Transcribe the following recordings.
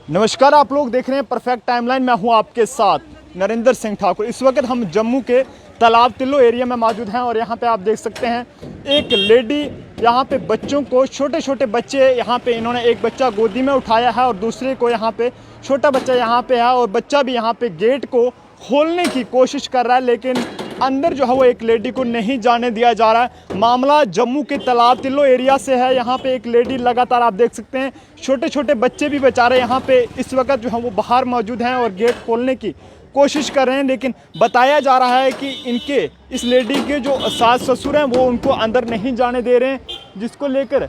नमस्कार, आप लोग देख रहे हैं परफेक्ट टाइमलाइन। मैं हूं आपके साथ नरेंद्र सिंह ठाकुर। इस वक्त हम जम्मू के तालाब तिल्लो एरिया में मौजूद हैं और यहां पे आप देख सकते हैं एक लेडी यहां पे बच्चों को, छोटे छोटे बच्चे यहां पे इन्होंने एक बच्चा गोदी में उठाया है और दूसरे को यहां पे छोटा बच्चा यहां पे है और बच्चा भी यहां पे गेट को खोलने की कोशिश कर रहा है, लेकिन अंदर जो है वो एक लेडी को नहीं जाने दिया जा रहा है। मामला जम्मू के तालाब तिल्लो एरिया से है। यहाँ पे एक लेडी लगातार आप देख सकते हैं, छोटे छोटे बच्चे भी बेचारे यहाँ पे इस वक्त जो है वो बाहर मौजूद हैं और गेट खोलने की कोशिश कर रहे हैं, लेकिन बताया जा रहा है कि इनके इस लेडी के जो सास ससुर हैं वो उनको अंदर नहीं जाने दे रहे हैं, जिसको लेकर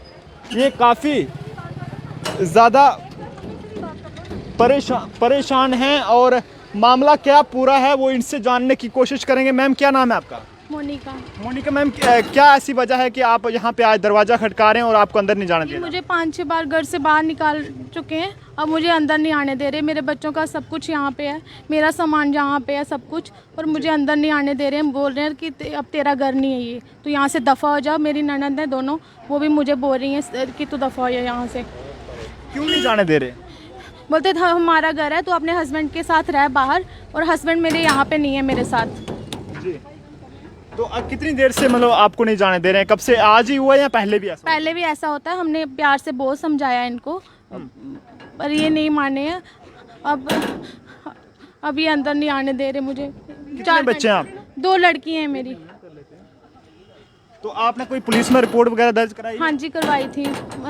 ये काफ़ी ज़्यादा परेशान हैं और मामला क्या पूरा है वो इनसे जानने की कोशिश करेंगे। मैम, क्या नाम है आपका? मोनिका मैम, क्या ऐसी वजह है कि आप यहाँ पे आज दरवाज़ा खटका रहे हैं और आपको अंदर नहीं जाने दे रहे? मुझे 5-6 बार घर से बाहर निकाल चुके हैं, अब मुझे अंदर नहीं आने दे रहे। मेरे बच्चों का सब कुछ यहाँ पे है, मेरा सामान यहाँ पे है सब कुछ, और मुझे अंदर नहीं आने दे रहे हैं। बोल रहे हैं कि अब तेरा घर नहीं है ये, तो यहाँ से दफ़ा हो जाओ। मेरी ननद है दोनों, वो भी मुझे बोल रही हैं कि तू दफ़ा हो जाए यहाँ से। क्यों नहीं जाने दे रहे? बोलते था हमारा घर है, तो अपने हस्बैंड के साथ रह बाहर, और हस्बैंड मेरे यहाँ पे नहीं है मेरे साथ। जी, तो अब कितनी देर से मतलब आपको नहीं जाने दे रहे हैं? कब से? आज ही हुआ या पहले भी ऐसा? पहले भी ऐसा होता है, हमने प्यार से बहुत समझाया इनको, पर ये नहीं माने हैं। अब ये अंदर नहीं आने दे रहे मुझे। कितने बच्चे हैं आप? 2 लड़की हैं मेरी। तो आपने कोई पुलिस में रिपोर्ट वगैरह दर्ज कराई? हाँ जी, करवाई थी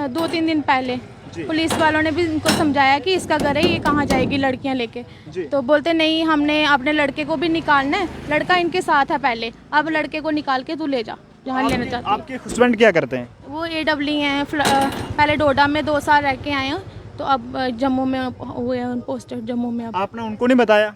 2-3 दिन पहले। पुलिस वालों ने भी इनको समझाया कि इसका घर है, ये कहाँ जाएगी लड़कियां लेके। तो बोलते नहीं, हमने अपने लड़के को भी निकालना है, लड़का इनके साथ है पहले, अब लड़के को निकाल के तू ले जा जहाँ लेना चाहती है। आपके हस्बैंड क्या करते हैं? वो AWE हैं, पहले डोडा में 2 साल रह के आए हैं, तो अब जम्मू में हुए हैं पोस्टर जम्मू में। अब आपने उनको नहीं बताया?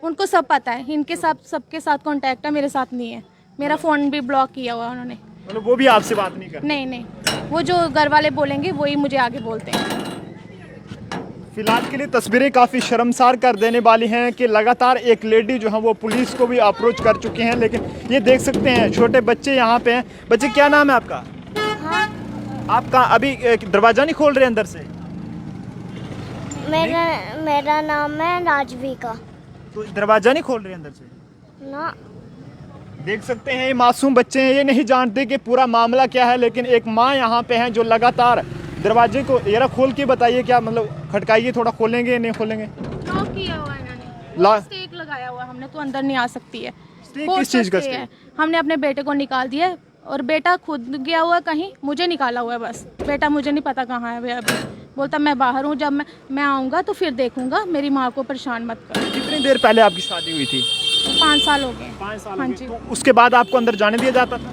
उनको सब पता है, इनके साथ सबके साथ कॉन्टैक्ट है, मेरे साथ नहीं है। मेरा फ़ोन भी ब्लॉक किया हुआ उन्होंने। मतलब वो भी आपसे बात नहीं करते? नहीं, वो जो घर वाले बोलेंगे वही मुझे आगे बोलते हैं। फिलहाल के लिए तस्वीरें काफ़ी शर्मसार कर देने वाली हैं कि लगातार एक लेडी जो है वो पुलिस को भी अप्रोच कर चुके हैं, लेकिन ये देख सकते हैं छोटे बच्चे यहाँ पे हैं। बच्चे, क्या नाम है आपका? हाँ, आपका अभी दरवाज़ा नहीं खोल रहे अंदर से? मेरा नाम है राजविका। तो दरवाज़ा नहीं खोल रहे अंदर से? ना, देख सकते हैं ये मासूम बच्चे हैं, ये नहीं जानते कि पूरा मामला क्या है, लेकिन एक माँ यहाँ पे हैं जो लगातार दरवाजे को जरा खोल के बताइए, क्या मतलब खटकाइए, थोड़ा खोलेंगे या नहीं खोलेंगे? लॉक किया हुआ है इन्होंने, स्टेक लगाया हुआ है हमने, तो अंदर नहीं आ सकती है। किस चीज़ का स्टेक? हमने अपने बेटे को निकाल दिया है, और बेटा खुद गया हुआ है कहीं, मुझे निकाला हुआ है बस। बेटा मुझे नहीं पता कहाँ है अभी, बोलता मैं बाहर हूँ, जब मैं आऊँगा तो फिर देखूँगा, मेरी माँ को परेशान मत कर। कितनी देर पहले आपकी शादी हुई थी? 5 साल हो गए। 5 साल? हाँ जी। तो उसके बाद आपको अंदर जाने दिया जाता था?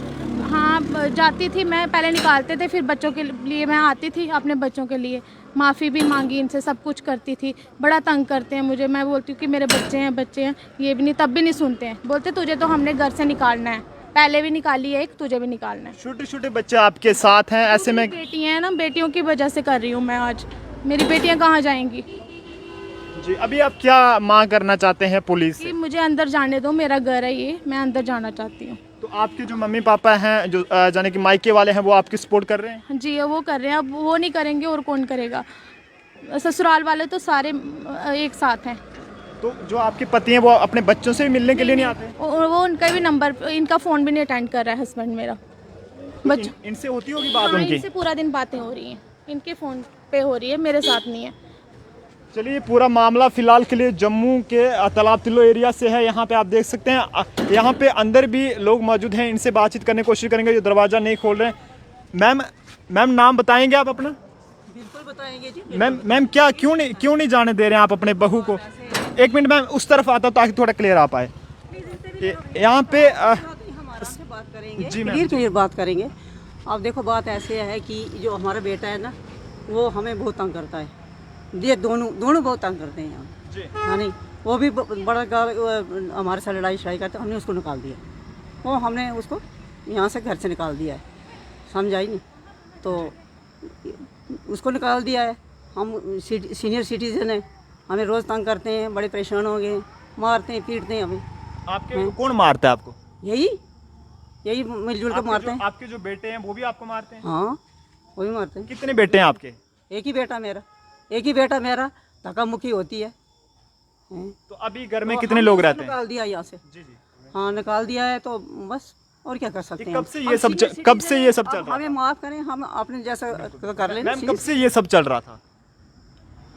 हाँ, जाती थी मैं, पहले निकालते थे, फिर बच्चों के लिए मैं आती थी, अपने बच्चों के लिए माफ़ी भी मांगी इनसे, सब कुछ करती थी। बड़ा तंग करते हैं मुझे, मैं बोलती हूँ कि मेरे बच्चे हैं, ये भी नहीं, तब भी नहीं सुनते हैं। बोलते तुझे तो हमने घर से निकालना है, पहले भी निकाली है एक, तुझे भी निकालना है। छोटे छोटे बच्चे आपके साथ हैं, ऐसे में? बेटी हैं ना, बेटियों की वजह से कर रही हूँ मैं आज। मेरी बेटियाँ कहाँ जाएंगी? जी, अभी आप क्या मांग करना चाहते हैं पुलिस से? कि मुझे अंदर जाने दो, मेरा घर है ये, मैं अंदर जाना चाहती हूँ। तो आपके जो मम्मी पापा हैं, जो जाने कि मायके वाले हैं, वो आपकी सपोर्ट कर रहे हैं? जी, वो कर रहे हैं। अब वो नहीं करेंगे और कौन करेगा? ससुराल वाले तो सारे एक साथ हैं। तो जो आपके पति हैं वो अपने बच्चों से भी मिलने के लिए नहीं आते? वो उनका भी नंबर, इनका फ़ोन भी नहीं अटेंड कर रहा है हस्बैंड मेरा। इनसे होती होगी बात? हाँ, उनकी इनसे पूरा दिन बातें हो रही हैं, इनके फ़ोन पे हो रही है, मेरे साथ नहीं है। चलिए, पूरा मामला फिलहाल के लिए जम्मू के तालाब तिल्लो एरिया से है। यहाँ पे आप देख सकते हैं, यहाँ पे अंदर भी लोग मौजूद हैं, इनसे बातचीत करने की कोशिश करेंगे जो दरवाज़ा नहीं खोल रहे हैं। मैम नाम बताएंगे आप अपना? बिल्कुल बताएंगे जी। मैम क्या, क्यों नहीं जाने दे रहे हैं आप अपने बहू को? एक मिनट मैम, उस तरफ आता हूँ ताकि थोड़ा क्लियर आ पाए। यहाँ पे हमारा से बात करेंगे जी मैम, क्लियर बात करेंगे। अब देखो, बात ऐसे है कि जो हमारा बेटा है ना, वो हमें बहुत तंग करता है। ये दोनों बहुत तंग करते हैं यहाँ। हाँ, नहीं, वो भी बड़ा हमारे साथ लड़ाई करते, हमने उसको निकाल दिया। वो हमने उसको यहाँ से घर से निकाल दिया है, समझ आई नहीं? तो उसको निकाल दिया है। हम सीनियर सिटीजन हैं, हमें रोज़ तंग करते हैं, बड़े परेशान हो गए, मारते हैं, पीटते हैं हमें। आपके कौन मारता है आपको? यही मिलजुल कर मारते हैं। आपके जो बेटे हैं वो भी आपको मारते हैं? हाँ, वो भी मारते हैं। कितने बेटे हैं आपके? एक ही बेटा मेरा। एक ही बेटा मेरा, धक्का मुक्की होती है। तो अभी घर में कितने लोग रहते हैं? निकाल दिया यहाँ से। जी जी। हाँ, निकाल दिया है तो बस और क्या कर सकते हैं। कब से ये सब चल रहा हमें माफ करें, हम अपने जैसा कर लें। मैम, कब से ये सब चल रहा था?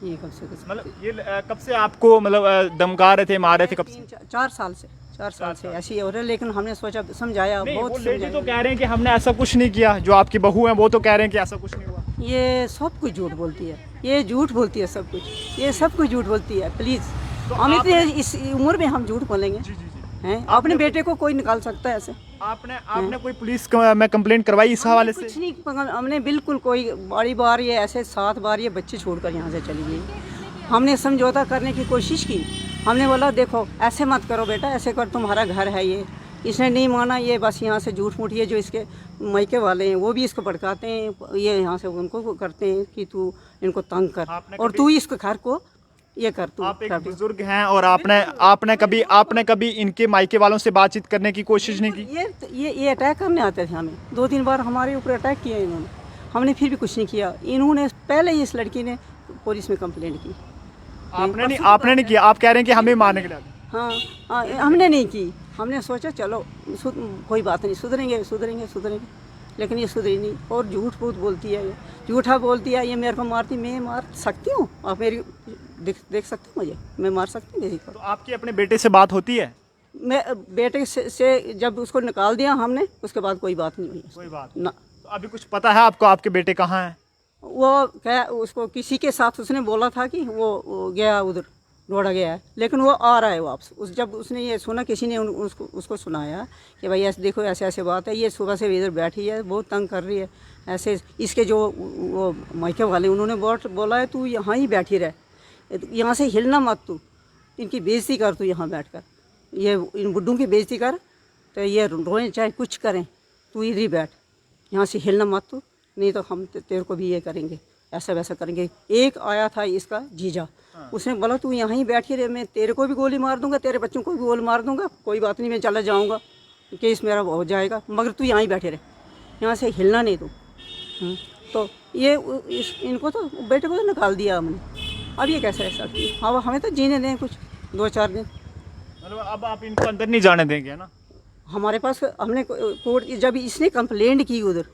ये कब से मतलब ये कब से आपको मतलब धमका रहे थे, मार रहे थे? कब से? 4 साल से 4 साल से ऐसी ही हो रहा है। लेकिन हमने सोचा, समझाया, बहुत वो लेडी समझाया। तो कह रहे हैं कि हमने ऐसा कुछ नहीं किया। जो आपकी बहू है वो तो कह रहे हैं कि ऐसा कुछ नहीं हुआ। ये सब कुछ झूठ बोलती है, ये झूठ बोलती है सब कुछ, ये सब कुछ झूठ बोलती है। प्लीज़, हम इतने इस उम्र में हम झूठ बोलेंगे? हैं? अपने बेटे को कोई निकाल सकता है ऐसे? आपने कोई पुलिस में कंप्लेंट करवाई इस हवाले से? कुछ नहीं, हमने बिल्कुल कोई। बड़ी बार ये ऐसे 7 बार ये बच्चे छोड़कर यहाँ से चली गई। हमने समझौता करने की कोशिश की, हमने बोला देखो ऐसे मत करो बेटा, ऐसे कर, तुम्हारा घर है ये। इसने नहीं माना, ये बस यहाँ से झूठ मूठ, ये जो इसके मायके वाले हैं वो भी इसको भड़काते हैं, ये यहाँ से उनको करते हैं कि तू इनको तंग कर और तू इसको घर को ये कर। तू आप एक बुजुर्ग हैं और आपने कभी इनके मायके वालों से बातचीत करने की कोशिश नहीं की? ये अटैक करने आते थे हमें, 2-3 बार हमारे ऊपर अटैक किया इन्होंने, हमने फिर भी कुछ नहीं किया। इन्होंने पहले ही इस लड़की ने पुलिस में कंप्लेंट की। आपने नहीं किया? आप कह रहे हैं कि हमें मारने के लिए? हाँ, हमने नहीं की। हमने सोचा चलो कोई बात नहीं, सुधरेंगे, लेकिन ये सुधरी नहीं और झूठ बोलती है, झूठा बोलती है। ये मेरे को मारती, मैं मार सकती हूँ? आप मेरी देख सकते हो मुझे? मैं मार सकती हूँ किसी को? तो आपकी अपने बेटे से बात होती है? मैं बेटे से जब उसको निकाल दिया हमने, उसके बाद कोई बात नहीं हुई। कोई बात ना। तो अभी कुछ पता है आपको आपके बेटे कहाँ हैं? वो क्या, उसको किसी के साथ उसने बोला था कि वो गया उधर, दौड़ा गया है, लेकिन वो आ रहा है वापस। जब उसने ये सुना, किसी ने उसको सुनाया कि भाई ऐसे देखो, ऐसे बात है, ये सुबह से इधर बैठी है, बहुत तंग कर रही है ऐसे। इसके जो वो मायके वाले, उन्होंने बोला है तू यहाँ ही बैठी रह, यहाँ से हिलना मत, तू इनकी बेइज्जती कर, तू यहाँ बैठ कर, ये इन बुड्ढों की बेइज्जती कर, तो ये रोएं चाहे कुछ करें, तू इधर ही बैठ, यहाँ से हिलना मत तू, नहीं तो हम तेरे को भी ये करेंगे, ऐसा वैसा करेंगे। एक आया था इसका जीजा, उसने बोला तू यहाँ ही बैठी रहे, मैं तेरे को भी गोली मार दूंगा, तेरे बच्चों को भी गोली मार दूंगा, कोई बात नहीं, मैं चला जाऊंगा, केस मेरा हो जाएगा, मगर तू यहाँ ही बैठे रहे, यहाँ से हिलना नहीं तू। तो ये इनको तो बेटे को तो निकाल दिया हमने। अब ये कैसे रह सकती है? हाँ, हमें तो जीने दें कुछ 2-4 दिन। मतलब अब आप इनको अंदर नहीं जाने देंगे ना? हमारे पास हमने कोर्ट, जब इसने कंप्लेंट की उधर,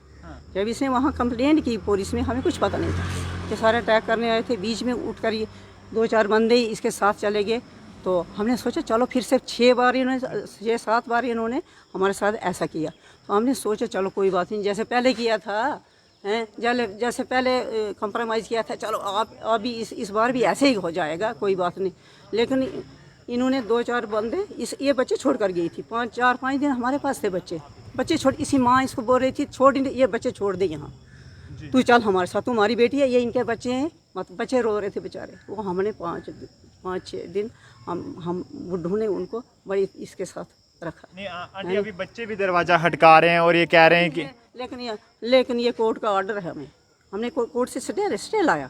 जब इसने वहाँ कंप्लेंट की पुलिस में, हमें कुछ पता नहीं था कि सारे अटैक करने आए थे। बीच में उठ कर ये 2-4 बंदे ही इसके साथ चले गए। तो हमने सोचा चलो फिर से 6-7 बार इन्होंने हमारे साथ ऐसा किया। तो हमने सोचा चलो कोई बात नहीं, जैसे पहले किया था, हैं, जैसे पहले कंप्रोमाइज़ किया था, चलो आप अभी इस बार भी ऐसे ही हो जाएगा, कोई बात नहीं। लेकिन इन्होंने 2-4 बंदे ये बच्चे छोड़ कर गई थी। 4-5 दिन हमारे पास थे बच्चे छोड़, इसी माँ इसको बोल रही थी छोड़, ये बच्चे छोड़ दे यहाँ, तू चल हमारे साथ, तुम्हारी बेटी है, ये इनके बच्चे हैं, मतलब बच्चे रो रहे थे बेचारे। वो हमने 5-6 दिन हम बुड्ढों ने उनको बड़ी इसके साथ रखा। नहीं आंटी, अभी बच्चे भी दरवाज़ा हटका रहे हैं और ये कह रहे हैं कि लेकिन ये कोर्ट का ऑर्डर है, हमने कोर्ट से स्टे लाया,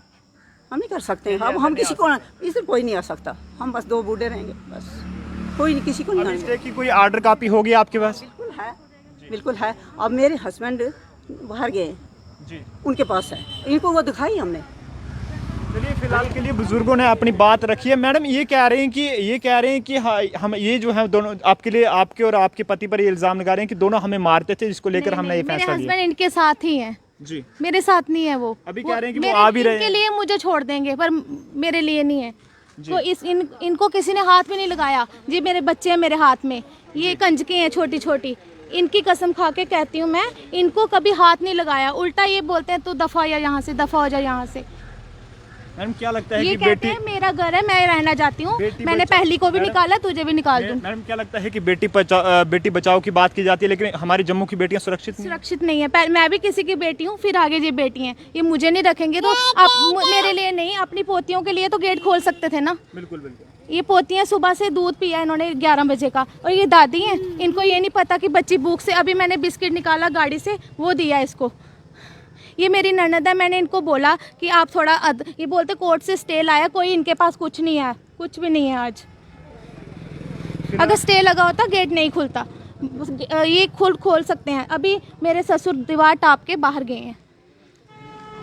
हम नहीं कर सकते। अब हम किसी को, इधर कोई नहीं आ सकता, हम बस 2 बूढ़े रहेंगे, बस कोई नहीं, किसी को नहीं आएंगे। की कोई ऑर्डर कॉपी होगी आपके पास? बिल्कुल है। अब मेरे हस्बैंड बाहर गए जी, उनके पास है, इनको वो दिखाई हमने। चलिए फिलहाल के लिए बुजुर्गों ने अपनी बात रखी है। मैडम ये कह रहे हैं कि हम ये जो है दोनों आपके और आपके पति पर ये इल्जाम लगा रहे हैं कि दोनों हमें मारते थे, जिसको लेकर हमने ये फैसला लिया। मेरे हस्बैंड इनके साथ ही हैं जी, मेरे साथ नहीं है। वो अभी कह रहे हैं कि वो आ भी रहे हैं। इनके लिए मुझे छोड़ देंगे पर मेरे लिए नहीं है। तो इनको किसी ने हाथ भी नहीं लगाया जी, मेरे बच्चे हैं मेरे हाथ में, ये कंजके हैं छोटी छोटी, इनकी कसम खा के कहती हूँ मैं, इनको कभी हाथ नहीं लगाया। उल्टा ये बोलते हैं तू दफा या यहाँ से, दफा हो जा यहाँ से। मैडम क्या लगता है ये कि कहते हैं मेरा घर है, मैं रहना चाहती हूँ, मैंने पहली को भी निकाला, तुझे भी निकाल दूँ। मैडम क्या लगता है कि बेटी बचाओ की बात की जाती है, लेकिन हमारी जम्मू की बेटियां सुरक्षित नहीं है। मैं भी किसी की बेटी हूँ, फिर आगे ये बेटी हैं, ये मुझे नहीं रखेंगे तो आप मेरे लिए नहीं, अपनी पोतियों के लिए तो गेट खोल सकते थे ना। बिल्कुल। ये पोतियाँ सुबह से दूध पिया इन्होंने 11 बजे का, और ये दादी हैं, इनको ये नहीं पता कि बच्ची भूख से, अभी मैंने बिस्किट निकाला गाड़ी से वो दिया इसको। ये मेरी ननद है, मैंने इनको बोला कि आप थोड़ा ये बोलते कोर्ट से स्टे लाया, कोई इनके पास कुछ नहीं है, कुछ भी नहीं है आज। अगर स्टे लगा होता गेट नहीं खुलता, ये खोल सकते हैं। अभी मेरे ससुर दीवार टाप के बाहर गए हैं।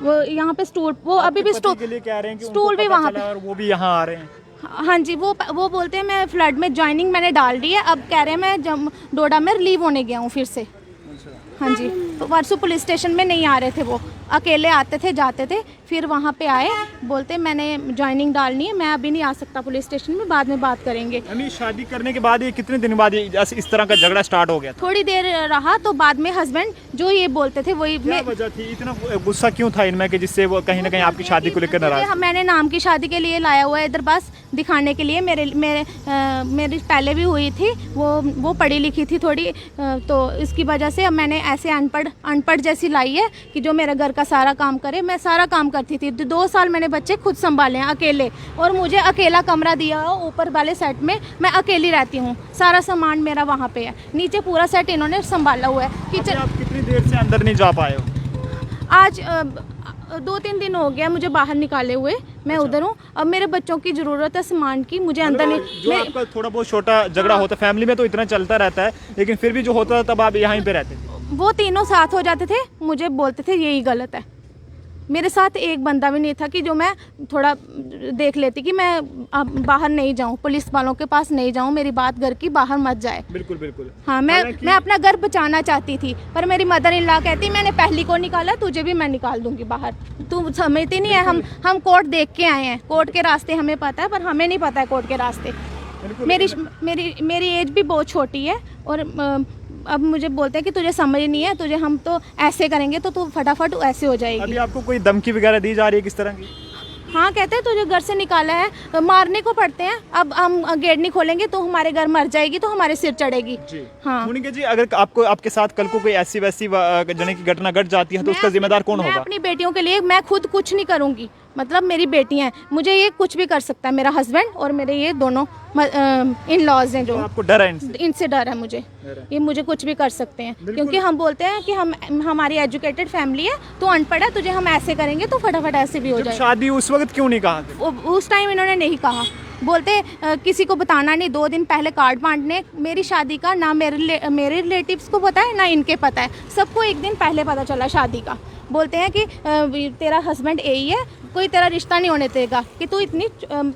वो यहाँ पे स्टूल, वो अभी भी पति के लिए कह रहे हैं कि स्टूल उनको भी पता वहाँ चला और वो भी यहाँ आ रहे हैं। हाँ जी, वो बोलते हैं मैं फ्लड में ज्वाइनिंग मैंने डाल दी है, अब कह रहे हैं मैं डोडा में रिलीव होने गया हूँ फिर से। हाँ जी, तो परसों पुलिस स्टेशन में नहीं आ रहे थे, वो अकेले आते थे जाते थे, फिर वहाँ पे आए, बोलते मैंने ज्वाइनिंग डालनी है, मैं अभी नहीं आ सकता पुलिस स्टेशन में, बाद में बात करेंगे। यानी शादी करने के बाद ये कितने दिन बाद ये इस तरह का झगड़ा स्टार्ट हो गया था? थोड़ी देर रहा तो बाद में हस्बैंड जो ये बोलते थे वही क्या वजह थी, इतना गुस्सा क्यों था इनमें कि जिससे वो कहीं ना कहीं आपकी शादी को लेकर नाराज? मैंने नाम की शादी के लिए लाया हुआ है इधर, बस दिखाने के लिए। मेरी पहले भी हुई थी, वो पढ़ी लिखी थी थोड़ी, तो इसकी वजह से अब मैंने ऐसे अनपढ़ जैसी लाई है कि जो मेरे घर का सारा काम करे। मैं सारा काम करती थी, 2 साल मैंने बच्चे खुद संभाले हैं अकेले, और मुझे अकेला कमरा दिया हो ऊपर वाले सेट में, मैं अकेली रहती हूँ, सारा सामान मेरा वहाँ पे है, नीचे पूरा सेट इन्होंने संभाला हुआ है। किचन आप कितनी देर से अंदर नहीं जा पाए हो? आज 2-3 दिन हो गया मुझे बाहर निकाले हुए, मैं उधर हूँ। अब मेरे बच्चों की ज़रूरत है सामान की, मुझे अंदर नहीं। जो आपका थोड़ा बहुत छोटा झगड़ा होता है फैमिली में तो इतना चलता रहता है, लेकिन फिर भी जो होता है तब आप यहीं पे रहते थे? वो तीनों साथ हो जाते थे, मुझे बोलते थे यही गलत है। मेरे साथ एक बंदा भी नहीं था कि जो मैं थोड़ा देख लेती कि मैं अब बाहर नहीं जाऊं, पुलिस वालों के पास नहीं जाऊं, मेरी बात घर की बाहर मत जाए। बिल्कुल बिल्कुल। हाँ, मैं अपना घर बचाना चाहती थी, पर मेरी मदर इन लॉ कहती मैंने पहली को निकाला, तुझे भी मैं निकाल दूंगी बाहर। तू समझती नहीं है, हम कोर्ट देख के आए हैं, कोर्ट के रास्ते हमें पता है, पर हमें नहीं पता है कोर्ट के रास्ते। मेरी एज भी बहुत छोटी है, और अब मुझे बोलते हैं कि तुझे समझ नहीं है, तुझे हम तो ऐसे करेंगे तो तू फटाफट ऐसे हो जाएगी। अभी आपको कोई धमकी वगैरह दी जा रही है किस तरह की? हाँ, कहते हैं तुझे घर से निकाला है, मारने को पड़ते हैं, अब हम गेट नहीं खोलेंगे तो हमारे घर मर जाएगी, तो हमारे सिर चढ़ेगी। हाँ मोनिका जी, अगर आपके साथ कल को कोई ऐसी वैसी जने की घटना घट जाती है तो उसका जिम्मेदार कौन होगा? मैं अपनी बेटियों के लिए मैं खुद कुछ नहीं करूँगी, मतलब मेरी बेटियां हैं, मुझे ये कुछ भी कर सकता है मेरा हस्बैंड, और मेरे ये दोनों इन लॉज हैं जो। तो आपको डर है इनसे डर है मुझे, ये मुझे कुछ भी कर सकते हैं, क्योंकि हम बोलते हैं कि हमारी एजुकेटेड फैमिली है, तो अनपढ़ है, तुझे हम ऐसे करेंगे तो फटाफट ऐसे भी हो जाए। शादी उस वक्त क्यों नहीं कहा? उस टाइम इन्होंने नहीं कहा, बोलते किसी को बताना नहीं, 2 दिन पहले कार्ड बांटने। मेरी शादी का ना मेरे रिलेटिव्स को पता है ना इनके पता है, सबको 1 दिन पहले पता चला शादी का। बोलते हैं कि तेरा हस्बैंड यही है, कोई तेरा रिश्ता नहीं होने देगा, कि तू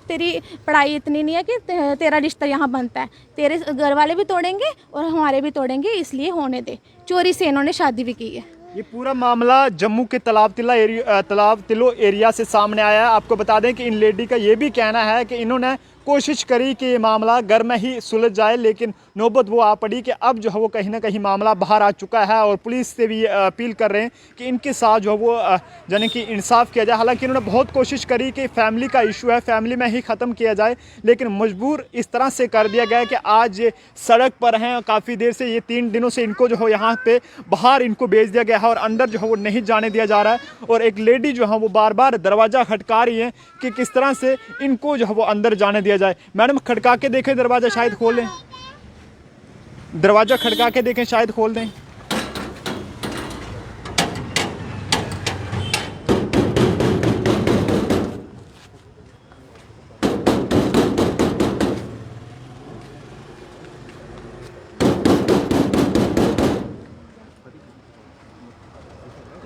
तेरी पढ़ाई इतनी नहीं है कि तेरा रिश्ता यहाँ बनता है, तेरे घर वाले भी तोड़ेंगे और हमारे भी तोड़ेंगे, इसलिए होने दे। चोरी से इन्होंने शादी भी की है। ये पूरा मामला जम्मू के तालाब तिलो एरिया से सामने आया है। आपको बता दें कि इन लेडी का ये भी कहना है कि इन्होंने कोशिश करी कि ये मामला घर में ही सुलझ जाए, लेकिन नौबत वो आ पड़ी कि अब जो है वो कहीं ना कहीं मामला बाहर आ चुका है, और पुलिस से भी अपील कर रहे हैं कि इनके साथ जो है वो यानी कि इंसाफ किया जाए। हालांकि इन्होंने बहुत कोशिश करी कि फैमिली का इशू है, फैमिली में ही ख़त्म किया जाए, लेकिन मजबूर इस तरह से कर दिया गया कि आज ये सड़क पर हैं। काफ़ी देर से, ये 3 दिनों से इनको जो है यहाँ पे बाहर इनको भेज दिया गया है, और अंदर जो है वो नहीं जाने दिया जा रहा है। और एक लेडी जो है वो बार बार दरवाज़ा खटका रही है कि किस तरह से इनको जो है वो अंदर जाने दिया जाए। मैडम, खटका के देखें दरवाज़ा, शायद खोल लें, दरवाज़ा खटका के देखें, शायद खोल दें।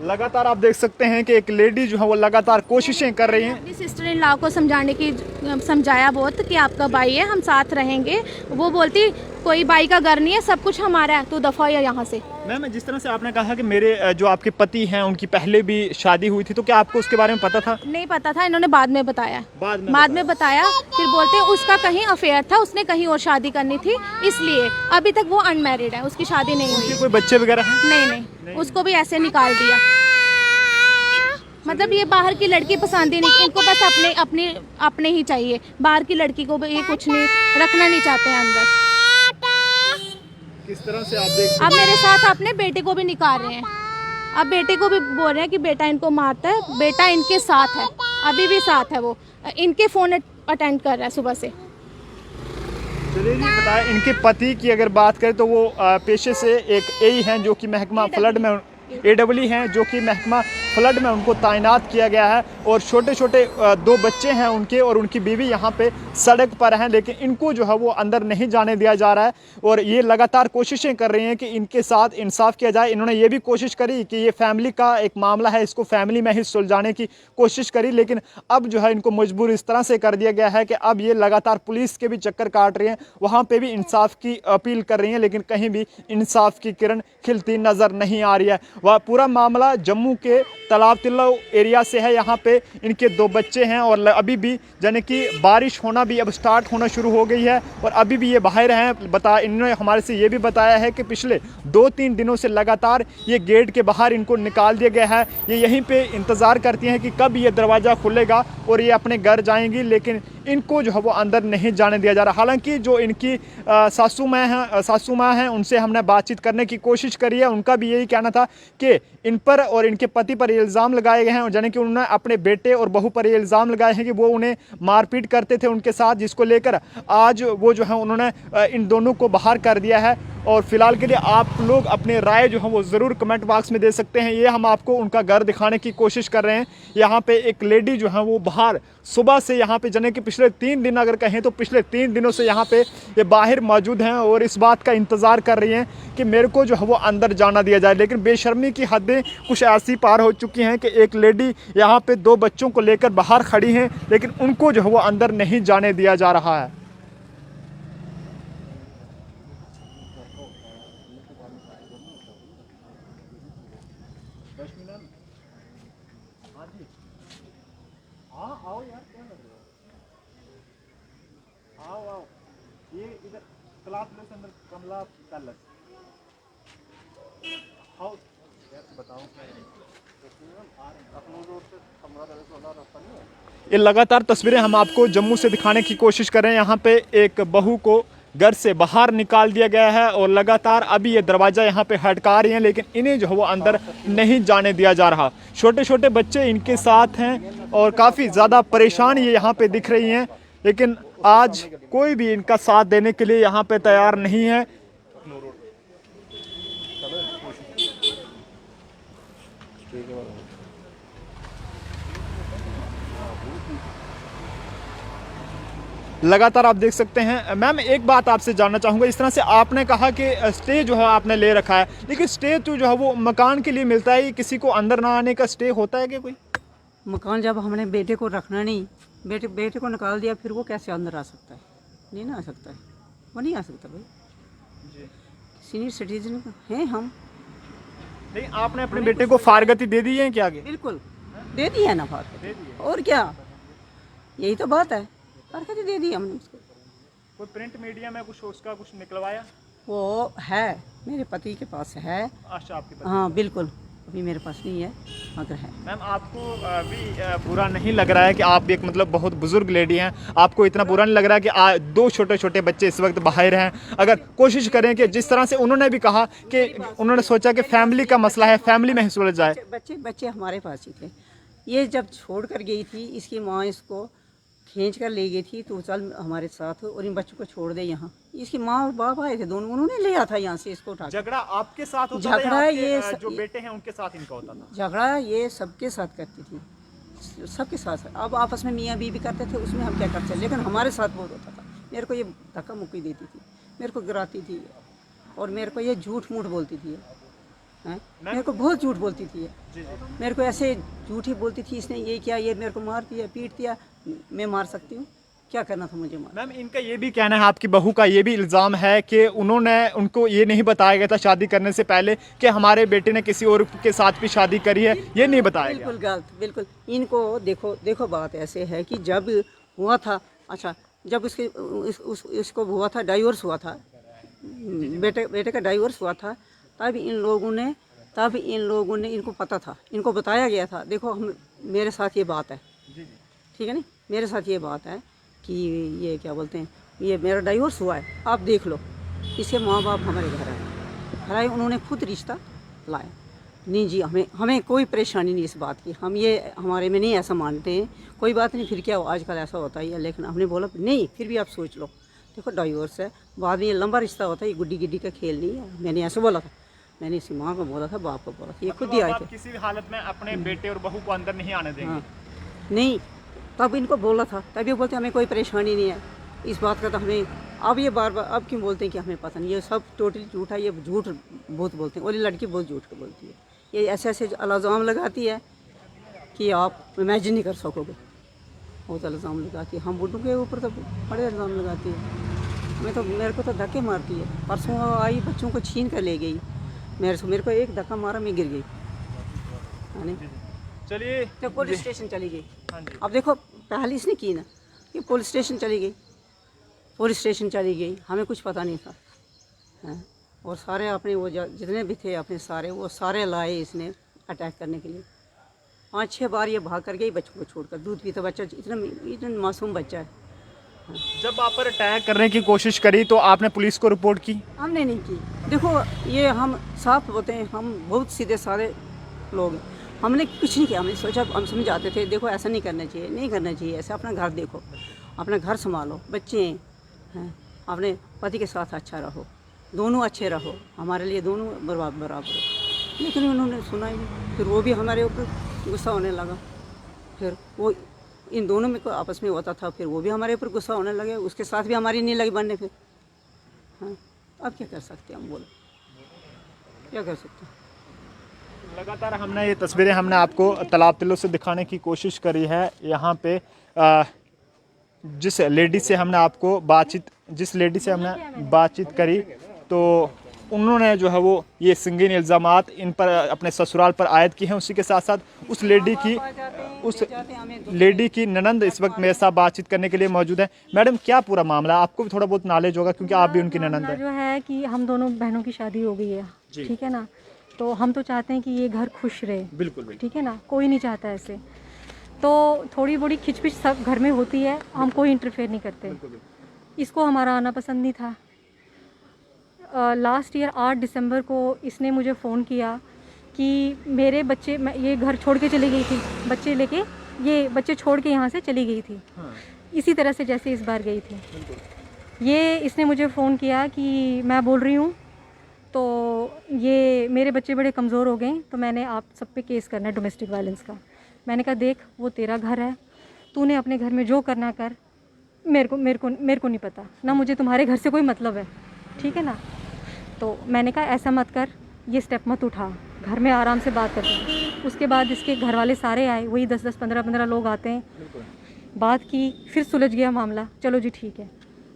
लगातार आप देख सकते हैं कि एक लेडी जो है वो लगातार कोशिशें कर रही हैं। अपनी सिस्टर इन लॉ को समझाया बहुत कि आपका भाई है, हम साथ रहेंगे। वो बोलती कोई भाई का घर नहीं है, सब कुछ हमारा है, तू दफा हो यहाँ से। मैम, जिस तरह से आपने कहा कि मेरे जो आपके पति हैं उनकी पहले भी शादी हुई थी, तो क्या आपको उसके बारे में पता था? नहीं पता था, इन्होंने बाद में बताया। बाद में बताया, फिर बोलते उसका कहीं अफेयर था, उसने कहीं और शादी करनी थी, इसलिए अभी तक वो अनमैरिड है, उसकी शादी नहीं हुई। कोई बच्चे वगैरह हैं? नहीं, उसको भी ऐसे निकाल दिया। मतलब ये बाहर की लड़की पसंद ही नहीं, इनको बस अपने ही चाहिए, बाहर की लड़की को ये कुछ नहीं रखना नहीं चाहते हैं अंदर। किस तरह से आप देख, अब मेरे साथ अपने बेटे को भी निकाल रहे हैं, अब बेटे को भी बोल रहे हैं कि बेटा इनको मारता है, बेटा इनके साथ है, अभी भी साथ है, वो इनके फ़ोन अटेंड कर रहा है सुबह से। चलिए जी, बताएं, इनके पति की अगर बात करें तो वो पेशे से एक एई हैं जो कि महकमा फ्लड में, AEE हैं जो कि महकमा फ्लड में उनको तैनात किया गया है और छोटे छोटे 2 बच्चे हैं उनके और उनकी बीवी यहाँ पे सड़क पर हैं, लेकिन इनको जो है वो अंदर नहीं जाने दिया जा रहा है और ये लगातार कोशिशें कर रही हैं कि इनके साथ इंसाफ किया जाए। इन्होंने ये भी कोशिश करी कि ये फैमिली का एक मामला है, इसको फैमिली में ही सुलझाने की कोशिश करी, लेकिन अब जो है इनको मजबूर इस तरह से कर दिया गया है कि अब ये लगातार पुलिस के भी चक्कर काट रही हैं, वहाँ पे भी इंसाफ की अपील कर रही हैं, लेकिन कहीं भी इंसाफ की किरण खिलती नज़र नहीं आ रही है। वह पूरा मामला जम्मू के तालाब तिल्लो एरिया से है। यहाँ पे इनके 2 बच्चे हैं और अभी भी यानी कि बारिश होना भी अब स्टार्ट होना शुरू हो गई है और अभी भी ये बाहर हैं। इन्होंने हमारे से ये भी बताया है कि पिछले 2-3 दिनों से लगातार ये गेट के बाहर इनको निकाल दिया गया है। ये यहीं पे इंतज़ार करती हैं कि कब ये दरवाज़ा खुलेगा और ये अपने घर जाएंगी, लेकिन इनको जो है वो अंदर नहीं जाने दिया जा रहा। हालांकि जो इनकी सासू माँ हैं उनसे हमने बातचीत करने की कोशिश करी है। उनका भी यही कहना था कि इन पर और इनके पति पर इल्ज़ाम लगाए गए हैं और यानी कि उन्होंने अपने बेटे और बहू पर ये इल्ज़ाम लगाए हैं कि वो उन्हें मारपीट करते थे उनके साथ, जिसको लेकर आज वो जो है उन्होंने इन दोनों को बाहर कर दिया है। और फिलहाल के लिए आप लोग अपने राय जो है वो ज़रूर कमेंट बॉक्स में दे सकते हैं। ये हम आपको उनका घर दिखाने की कोशिश कर रहे हैं। यहाँ पे एक लेडी जो है वो बाहर सुबह से यहाँ पे जाने कि पिछले 3 दिन अगर कहें तो पिछले 3 दिनों से यहाँ पे ये बाहर मौजूद हैं और इस बात का इंतज़ार कर रही हैं कि मेरे को जो है वो अंदर जाना दिया जाए, लेकिन बेशर्मी की हदें कुछ ऐसी पार हो चुकी हैं कि एक लेडी यहाँ पे 2 बच्चों को लेकर बाहर खड़ी हैं, लेकिन उनको जो है वो अंदर नहीं जाने दिया जा रहा है। आओ यार, क्या कर रहे हो? आओ ये इधर क्लास में अंदर कमला पैलेस हाउस बताओ। ये लगातार तस्वीरें हम आपको जम्मू से दिखाने की कोशिश कर रहे हैं। यहाँ पे एक बहू को घर से बाहर निकाल दिया गया है और लगातार अभी ये दरवाज़ा यहाँ पे हटका रही हैं, लेकिन इन्हें जो है वो अंदर नहीं जाने दिया जा रहा। छोटे छोटे बच्चे इनके साथ हैं और काफ़ी ज़्यादा परेशान ये यहाँ पे दिख रही हैं, लेकिन आज कोई भी इनका साथ देने के लिए यहाँ पे तैयार नहीं है। लगातार आप देख सकते हैं। मैम एक बात आपसे जानना चाहूँगा, इस तरह से आपने कहा कि स्टे जो है आपने ले रखा है, लेकिन स्टे तो जो है वो मकान के लिए मिलता है, किसी को अंदर ना आने का स्टे होता है क्या कोई? मकान जब हमने बेटे को रखना नहीं, बेटे को निकाल दिया, फिर वो कैसे अंदर आ सकता है? नहीं ना आ सकता है, वो नहीं आ सकता भाई। सीनियर सिटीजन हैं हम। नहीं, आपने अपने बेटे को फारगती दे दी है क्या? आगे बिल्कुल दे दी है ना फारगती, और क्या, यही तो बात है, फारगती दे दी हमने उसको। कोई प्रिंट मीडिया में कुछ उसका कुछ निकलवाया? वो है मेरे पति के पास है। अच्छा, आपके पास? हाँ बिल्कुल, अभी मेरे पास नहीं है, मगर है। मैम आपको भी बुरा नहीं लग रहा है कि आप एक मतलब बहुत बुजुर्ग लेडी हैं, आपको इतना बुरा नहीं लग रहा है कि 2 छोटे छोटे बच्चे इस वक्त बाहर हैं? अगर कोशिश करें कि जिस तरह से उन्होंने भी कहा कि उन्होंने सोचा कि फैमिली का मसला है, फैमिली में ही सुलझ जाए। बच्चे हमारे पास ही थे। ये जब छोड़ कर गई थी, इसकी माँ इसको खींच कर ले गई थी, तो चल हमारे साथ और इन बच्चों को छोड़ दे यहाँ। इसकी माँ और बाप आए थे दोनों, उन्होंने ले आया था यहाँ से इसको उठा। झगड़ा आपके साथ होता था? झगड़ा ये जो बेटे हैं उनके साथ इनका होता था? झगड़ा ये सबके साथ करती थी, सबके साथ। अब आपस में मियाँ बीवी करते थे, उसमें हम क्या करते थे, लेकिन हमारे साथ बहुत होता था। मेरे को ये धक्का मुक्की देती थी, मेरे को गिराती थी और मेरे को ये झूठ मूठ बोलती थी। मेरे को बहुत झूठ बोलती थी, मेरे को ऐसे झूठ ही बोलती थी, इसने ये किया, ये मेरे को मार दिया, पीट दिया, मैं मार सकती हूँ, क्या करना था मुझे मार। मैम इनका ये भी कहना है, आपकी बहू का ये भी इल्ज़ाम है कि उनको ये नहीं बताया गया था शादी करने से पहले कि हमारे बेटे ने किसी और के साथ भी शादी करी है, ये नहीं बताया गया। बिल्कुल गलत, बिल्कुल। इनको देखो बात ऐसे है कि जब हुआ था, अच्छा जब इसको हुआ था, डाइवोर्स हुआ था, बेटे का डाइवोर्स हुआ था, तब इन लोगों ने इनको पता था, इनको बताया गया था, देखो मेरे साथ ये बात है, ठीक है ना, मेरे साथ ये बात है कि ये क्या बोलते हैं, ये मेरा डाइवोर्स हुआ है, आप देख लो। इसके माँ बाप हमारे घर आए, उन्होंने खुद रिश्ता लाया। नहीं जी, हमें कोई परेशानी नहीं इस बात की, हम ये हमारे में नहीं ऐसा मानते हैं, कोई बात नहीं, फिर क्या आजकल ऐसा होता ही है। लेकिन हमने बोला नहीं, फिर भी आप सोच लो, देखो डाइवोर्स है, बाद में ये लंबा रिश्ता होता है, ये गुड्डी गिड्डी का खेल नहीं है, मैंने ऐसे बोला था। मैंने इसी माँ को बोला था, बाप को बोला था, ये खुद ही आए आप थे। किसी भी हालत में अपने बेटे और बहू को अंदर नहीं आने देंगे। हाँ नहीं, तब इनको बोला था, तब ये बोलते हमें कोई परेशानी नहीं है इस बात का, तो हमें अब ये बार बार अब क्यों बोलते हैं कि हमें पता नहीं। ये सब टोटली झूठ है, ये झूठ बहुत बोलते हैं, और ये लड़की बहुत झूठ बोलती है। ये ऐसे ऐसे इल्ज़ाम लगाती है कि आप इमेजिन नहीं कर सकोगे। बहुत इल्ज़ाम लगाती है, हम बूढ़ों के ऊपर तो बड़े इल्ज़ाम लगाती है। मैं तो मेरे को तो धक्के मारती है। परसों आई, बच्चों को छीन कर ले गई मेरे को एक धक्का मारा, मैं गिर गई। हाँ नहीं, चलिए तो पुलिस स्टेशन चली गई। हाँ जी। अब देखो पहले इसने की ना कि पुलिस स्टेशन चली गई, पुलिस स्टेशन चली गई, हमें कुछ पता नहीं था। हाँ, और सारे अपने वो जितने भी थे अपने सारे, वो सारे लाए इसने अटैक करने के लिए। 5-6 बार ये भाग कर गई बच्चों को छोड़कर। दूध पीता बच्चा, इतना मासूम बच्चा है। जब आप पर अटैक करने की कोशिश करी तो आपने पुलिस को रिपोर्ट की? हमने नहीं की। देखो ये हम साफ होते हैं, हम बहुत सीधे सारे लोग हैं, हमने कुछ नहीं किया। हमने सोचा, हम समझाते थे देखो ऐसा नहीं करना चाहिए, नहीं करना चाहिए ऐसे, अपना घर देखो, अपना घर संभालो, बच्चे हैं, अपने पति के साथ अच्छा रहो, दोनों अच्छे रहो, हमारे लिए दोनों बराबर हो। लेकिन उन्होंने सुना ही नहीं। फिर वो भी हमारे ऊपर गुस्सा होने लगा। फिर वो इन दोनों में कोई आपस में होता था, फिर वो भी हमारे ऊपर गुस्सा होने लगे, उसके साथ भी हमारी नहीं लगी बनने। फिर हाँ, अब क्या कर सकते हैं हम, बोलो क्या कर सकते हैं। लगातार हमने ये तस्वीरें हमने आपको तालाब तिल्लो से दिखाने की कोशिश करी है। यहाँ पे जिस लेडी से हमने बातचीत करी तो उन्होंने जो है वो ये संगीन इल्ज़ामात इन पर अपने ससुराल पर आयद की हैं। उसी के साथ साथ उस लेडी की ननंद इस वक्त मेरे साथ बातचीत करने के लिए मौजूद है। मैडम, क्या पूरा मामला है? आपको भी थोड़ा बहुत नॉलेज होगा क्योंकि आप भी उनकी ननंद है। जो है कि हम दोनों बहनों की शादी हो गई है, ठीक है ना, तो हम तो चाहते हैं कि ये घर खुश रहे। बिल्कुल, ठीक है ना, कोई नहीं चाहता ऐसे। तो थोड़ी बड़ी खिचपिच सब घर में होती है, हम कोई इंटरफेयर नहीं करते। इसको हमारा आना पसंद नहीं था। लास्ट ईयर 8 दिसंबर को इसने मुझे फ़ोन किया कि मेरे बच्चे, ये घर छोड़ के चली गई थी, बच्चे लेके, ये बच्चे छोड़ के यहाँ से चली गई थी। हाँ। इसी तरह से जैसे इस बार गई थी। ये इसने मुझे फ़ोन किया कि मैं बोल रही हूँ तो ये मेरे बच्चे बड़े कमज़ोर हो गए, तो मैंने आप सब पे केस करना है डोमेस्टिक वायलेंस का। मैंने कहा देख, वो तेरा घर है, तूने अपने घर में जो करना कर, मेरे को नहीं पता ना, मुझे तुम्हारे घर से कोई मतलब है, ठीक है ना। तो मैंने कहा ऐसा मत कर, ये स्टेप मत उठा, घर में आराम से बात करते। उसके बाद इसके घर वाले सारे आए, वही 10-10, 15-15 लोग आते हैं, बात की, फिर सुलझ गया मामला, चलो जी ठीक है।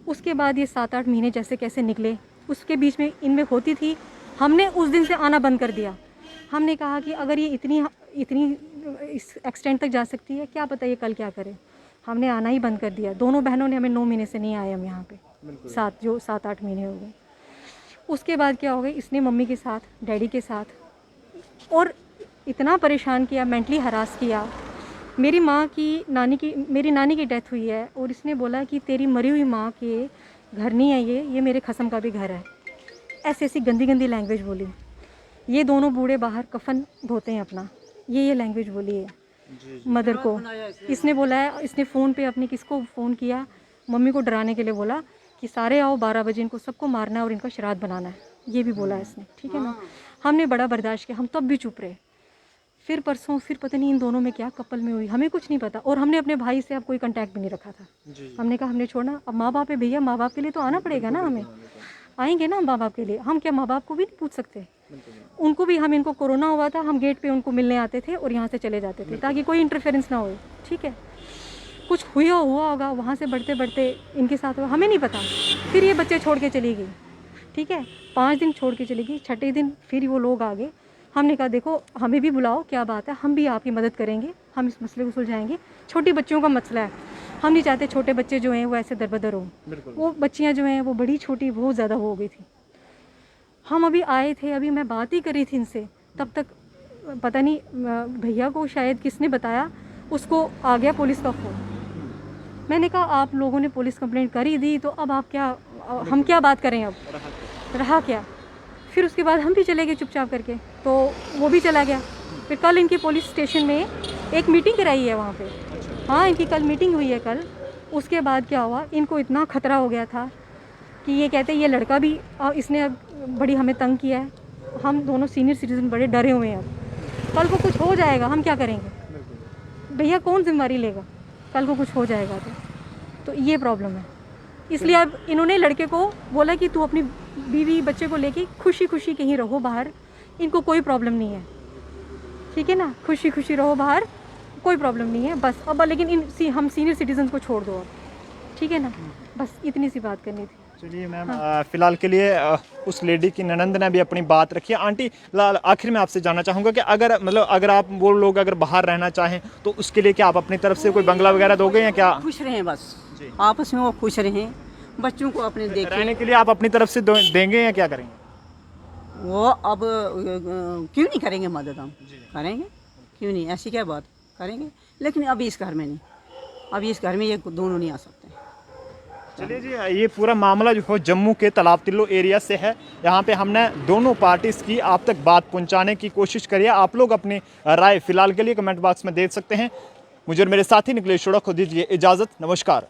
उसके बाद ये 7-8 महीने जैसे कैसे निकले, उसके बीच में इनमें होती थी। हमने उस दिन से आना बंद कर दिया। हमने कहा कि अगर ये इतनी इस एक्सटेंड तक जा सकती है, क्या पता ये कल क्या करे। हमने आना ही बंद कर दिया। दोनों बहनों ने, हमें 9 महीने से नहीं आए हम यहाँ पे, 7-8 महीने हो गए। उसके बाद क्या हो गया, इसने मम्मी के साथ, डैडी के साथ और इतना परेशान किया, मेंटली हरास किया। मेरी नानी की डेथ हुई है और इसने बोला कि तेरी मरी हुई माँ के घर नहीं है ये मेरे खसम का भी घर है। ऐसी गंदी लैंग्वेज बोली। ये दोनों बूढ़े बाहर कफन धोते हैं अपना, ये लैंग्वेज बोली है मदर को। इसने बोला है, इसने फ़ोन पे अपने किसको फ़ोन किया, मम्मी को डराने के लिए बोला कि सारे आओ 12 बजे, इनको सबको मारना है और इनका श्राद्ध बनाना है, ये भी बोला इसने, ठीक है ना। हमने बड़ा बर्दाश्त किया, हम तब भी चुप रहे। फिर परसों फिर पता नहीं इन दोनों में क्या कपल में हुई, हमें कुछ नहीं पता। और हमने अपने भाई से अब कोई कांटेक्ट भी नहीं रखा था। हमने कहा हमने छोड़ना, अब माँ बाप है भैया, माँ बाप के लिए तो आना पड़ेगा ना, हमें आएंगे ना माँ बाप के लिए। हम क्या माँ बाप को भी नहीं पूछ सकते? उनको भी, हम इनको कोरोना हुआ था, हम गेट पे उनको मिलने आते थे और यहाँ से चले जाते थे ताकि कोई इंटरफेरेंस ना हो, ठीक है। कुछ हुआ होगा वहाँ से बढ़ते बढ़ते इनके साथ हुआ, हमें नहीं पता। फिर ये बच्चे छोड़ के चली गई, ठीक है, 5 दिन छोड़ के चली गई। 6ठे दिन फिर वो लोग आ गए। हमने कहा देखो, हमें भी बुलाओ, क्या बात है, हम भी आपकी मदद करेंगे, हम इस मसले को सुलझाएंगे। छोटी बच्चियों का मसला है, हम नहीं चाहते छोटे बच्चे जो हैं वो ऐसे दरबदर हो। वो बच्चियाँ जो हैं वो बड़ी छोटी बहुत ज़्यादा हो गई थी। हम अभी आए थे, अभी मैं बात ही करी थी इनसे, तब तक पता नहीं भैया को शायद किसने बताया, उसको आ गया पुलिस का फ़ोन। मैंने कहा आप लोगों ने पुलिस कंप्लेंट कर ही दी, तो अब आप क्या, हम क्या बात करें, अब रहा क्या। फिर उसके बाद हम भी चले गए चुपचाप करके, तो वो भी चला गया। फिर कल इनकी पुलिस स्टेशन में एक मीटिंग कराई है वहाँ पे। हाँ, इनकी कल मीटिंग हुई है कल। उसके बाद क्या हुआ, इनको इतना ख़तरा हो गया था कि ये कहते ये लड़का भी, इसने अब बड़ी हमें तंग किया है, हम दोनों सीनियर सिटीजन बड़े डरे हुए हैं। अब कल को कुछ हो जाएगा, हम क्या करेंगे भैया? कौन जिम्मेदारी लेगा? कल को कुछ हो जाएगा तो ये प्रॉब्लम है। इसलिए अब इन्होंने लड़के को बोला कि तू अपनी बीवी बच्चे को लेके खुशी खुशी कहीं रहो बाहर, इनको कोई प्रॉब्लम नहीं है, ठीक है ना, खुशी खुशी रहो बाहर, कोई प्रॉब्लम नहीं है बस। अब लेकिन हम सीनियर सिटीजन को छोड़ दो अब, ठीक है ना, बस इतनी सी बात करनी थी। चलिए मैम, फिलहाल के लिए उस लेडी की ननंद ने भी अपनी बात रखी है। आंटी, आखिर में आपसे जानना चाहूँगा कि अगर आप वो लोग अगर बाहर रहना चाहें तो उसके लिए क्या आप अपनी तरफ से कोई बंगला वगैरह दोगे या क्या? खुश रहें बस, आपस में वो खुश रहें, बच्चों को अपने देखें। रहने के लिए आप अपनी तरफ से देंगे या क्या करेंगे? वो अब क्यों नहीं करेंगे मदद, हम करेंगे, क्यों नहीं, ऐसी क्या बात करेंगे, लेकिन अभी इस घर में नहीं, अभी इस घर में ये दोनों नहीं आ सकते। चलिए जी, ये पूरा मामला जो है जम्मू के तालाब तिल्लो एरिया से है। यहाँ पे हमने दोनों पार्टीज़ की आप तक बात पहुँचाने की कोशिश करी है। आप लोग अपनी राय फिलहाल के लिए कमेंट बॉक्स में दे सकते हैं। मुझे और मेरे साथी निकलेश चौड़ा को दीजिए इजाज़त। नमस्कार।